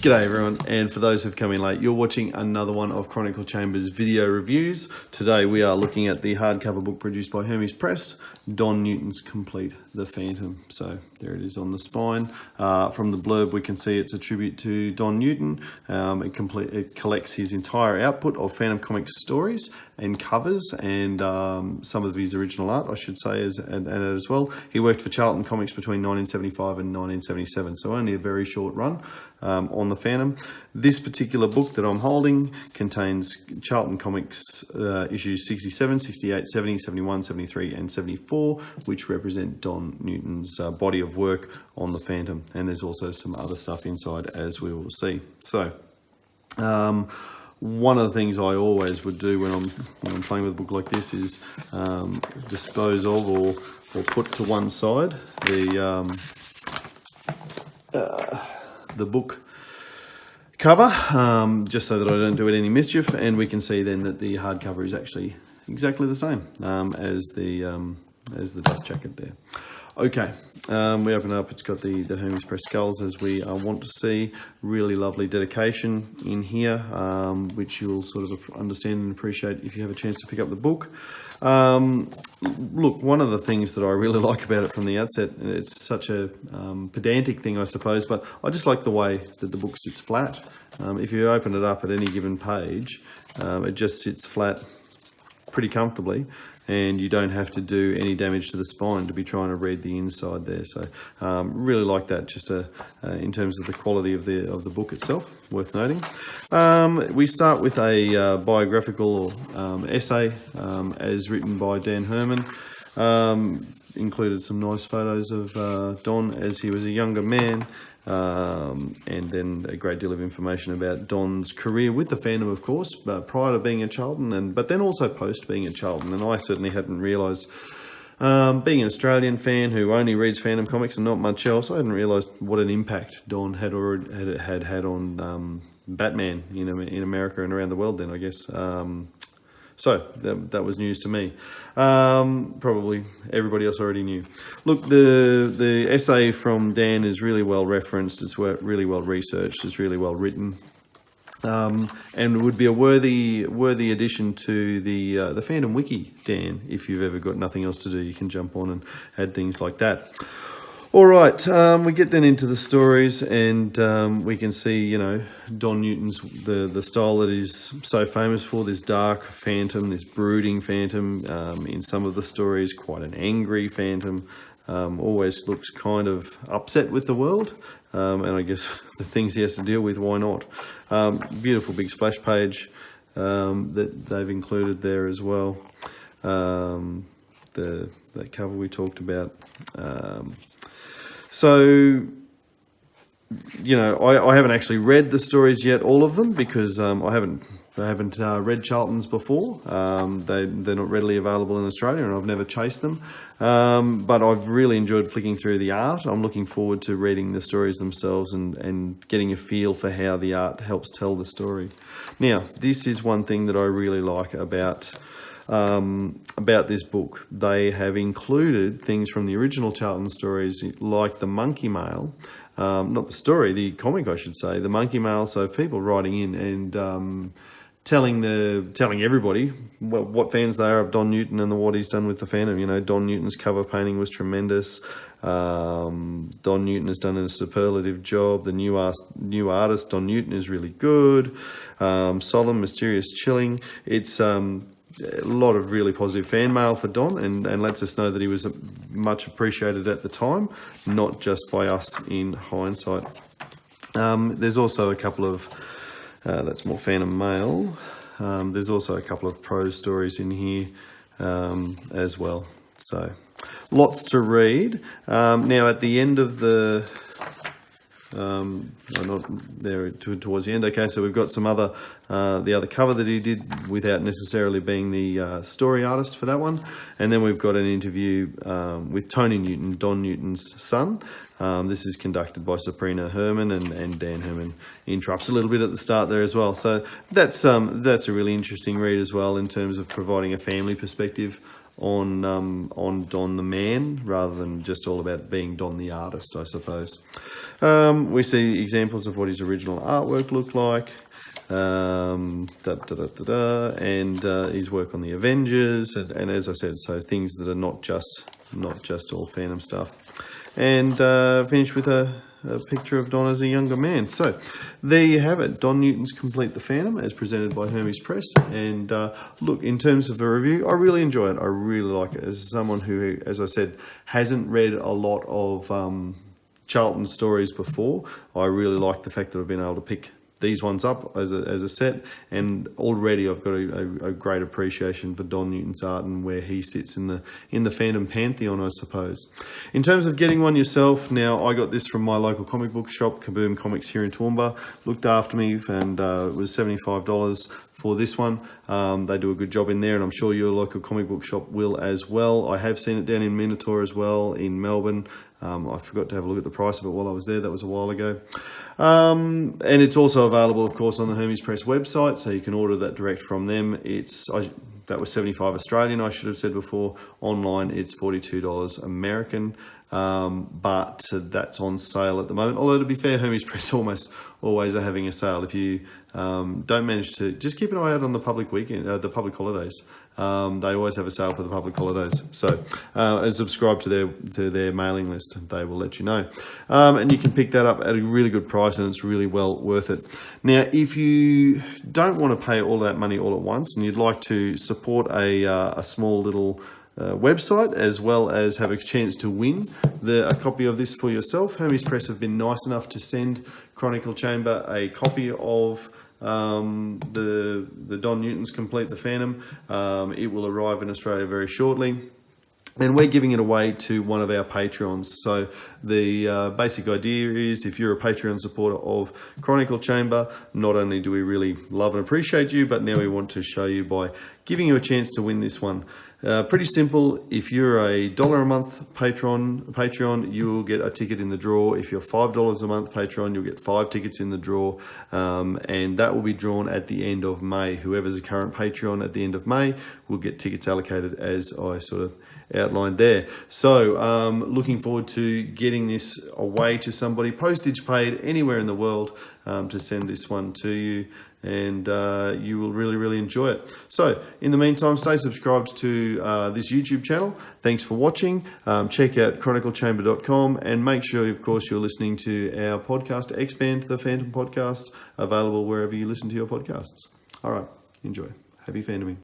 G'day everyone, and for those who've come in late, you're watching another one of Chronicle Chambers video reviews. Today we are looking at the hardcover book produced by Hermes Press, Don Newton's Complete the Phantom. So there it is on the spine. From the blurb we can see it's a tribute to Don Newton. It collects his entire output of Phantom Comics stories and covers, and some of his original art, I should say, as well. He worked for Charlton Comics between 1975 and 1977, so only a very short run on the Phantom. This particular book that I'm holding contains Charlton Comics issues 67, 68, 70, 71, 73 and 74, which represent Don Newton's body of work on the Phantom, and there's also some other stuff inside, as we will see. So one of the things I always would do when I'm playing with a book like this is dispose of or put to one side the book cover, just so that I don't do it any mischief, and we can see then that the hardcover is actually exactly the same as the dust jacket there. Okay, we open it up. It's got the Hermes Press skulls, as we want to see. Really lovely dedication in here, which you'll sort of understand and appreciate if you have a chance to pick up the book. Look, one of the things that I really like about it from the outset, it's such a pedantic thing, I suppose, but I just like the way that the book sits flat. If you open it up at any given page, it just sits flat pretty comfortably, and you don't have to do any damage to the spine to be trying to read the inside there. So really like that, just in terms of the quality of the book itself, worth noting. We start with a biographical essay as written by Dan Herman. Included some nice photos of Don as he was a younger man, and then a great deal of information about Don's career with the Phantom, of course, but prior to being at Charlton, but then also post being at Charlton. And I certainly hadn't realised, being an Australian fan who only reads Phantom Comics and not much else, I hadn't realised what an impact Don had on Batman in America and around the world then, I guess. So that was news to me. Probably everybody else already knew. Look, the essay from Dan is really well referenced. It's really well researched. It's really well written, and would be a worthy addition to the Phantom Wiki, Dan. If you've ever got nothing else to do, you can jump on and add things like that. All right, we get then into the stories, and we can see, Don Newton's the style that he's so famous for, this dark Phantom, this brooding Phantom. In some of the stories, quite an angry Phantom. Always looks kind of upset with the world, and I guess the things he has to deal with, why not? Beautiful big splash page that they've included there as well. That cover we talked about. So, I haven't actually read the stories yet, all of them, because I haven't read Charlton's before. They're not readily available in Australia, and I've never chased them. But I've really enjoyed flicking through the art. I'm looking forward to reading the stories themselves and getting a feel for how the art helps tell the story. Now, this is one thing that I really like about this book. They have included things from the original Charlton stories, like the monkey mail, not the story, the comic, I should say, the monkey mail. So people writing in and telling everybody what fans they are of Don Newton and what he's done with the Phantom. Don Newton's cover painting was tremendous. Don Newton has done a superlative job. The new artist Don Newton is really good. Solemn, mysterious, chilling. It's a lot of really positive fan mail for Don, and lets us know that he was much appreciated at the time, not just by us in hindsight. There's also a couple of, that's more Phantom mail. There's also a couple of prose stories in here as well. So lots to read. Now at the end of the... not there towards the end. Okay, so we've got some other, the other cover that he did without necessarily being the story artist for that one. And then we've got an interview with Tony Newton, Don Newton's son. This is conducted by Sabrina Herman, and Dan Herman interrupts a little bit at the start there as well. So that's a really interesting read as well, in terms of providing a family perspective on Don the man, rather than just all about being Don the artist, I suppose. We see examples of what his original artwork looked like, and his work on the Avengers, and as I said, so things that are not just all Phantom stuff. And finish with a picture of Don as a younger man. So there you have it, Don Newton's Complete the Phantom, as presented by Hermes Press. And look, in terms of the review, I really enjoy it. I really like it. As someone who, as I said, hasn't read a lot of Charlton stories before, I really like the fact that I've been able to pick these ones up as a set, and already I've got a great appreciation for Don Newton's art and where he sits in the Phantom pantheon, I suppose. In terms of getting one yourself, now I got this from my local comic book shop, Kaboom Comics here in Toowoomba. Looked after me, and it was $75 for this one. They do a good job in there, and I'm sure your local comic book shop will as well. I have seen it down in Minotaur as well, in Melbourne. I forgot to have a look at the price of it while I was there. That was a while ago. And it's also available, of course, on the Hermes Press website, so you can order that direct from them. That was $75 Australian, I should have said before. Online, it's $42 American, but that's on sale at the moment. Although, to be fair, Hermes Press almost always are having a sale. If you don't manage to, just keep an eye out on the public weekend, the public holidays. They always have a sale for the public holidays. So subscribe to their mailing list. They will let you know. And you can pick that up at a really good price, and it's really well worth it. Now, if you don't want to pay all that money all at once, and you'd like to support a small little website, as well as have a chance to win a copy of this for yourself, Hermes Press have been nice enough to send Chronicle Chamber a copy of the Don Newton's Complete the Phantom. It will arrive in Australia very shortly, and we're giving it away to one of our Patreons. So the basic idea is, if you're a Patreon supporter of Chronicle Chamber, not only do we really love and appreciate you, but now we want to show you by giving you a chance to win this one. Pretty simple. If you're a $1 a month Patreon, you will get a ticket in the draw. If you're $5 a month Patreon, you'll get 5 tickets in the draw, and that will be drawn at the end of May. Whoever's a current Patreon at the end of May will get tickets allocated, as I sort of outlined there. So looking forward to getting this away to somebody, postage paid, anywhere in the world, to send this one to you, and you will really enjoy it. So in the meantime, stay subscribed to this YouTube channel. Thanks for watching. Check out chroniclechamber.com, and make sure, of course, you're listening to our podcast, Expand the Phantom podcast, available wherever you listen to your podcasts. All right, enjoy. Happy fandoming.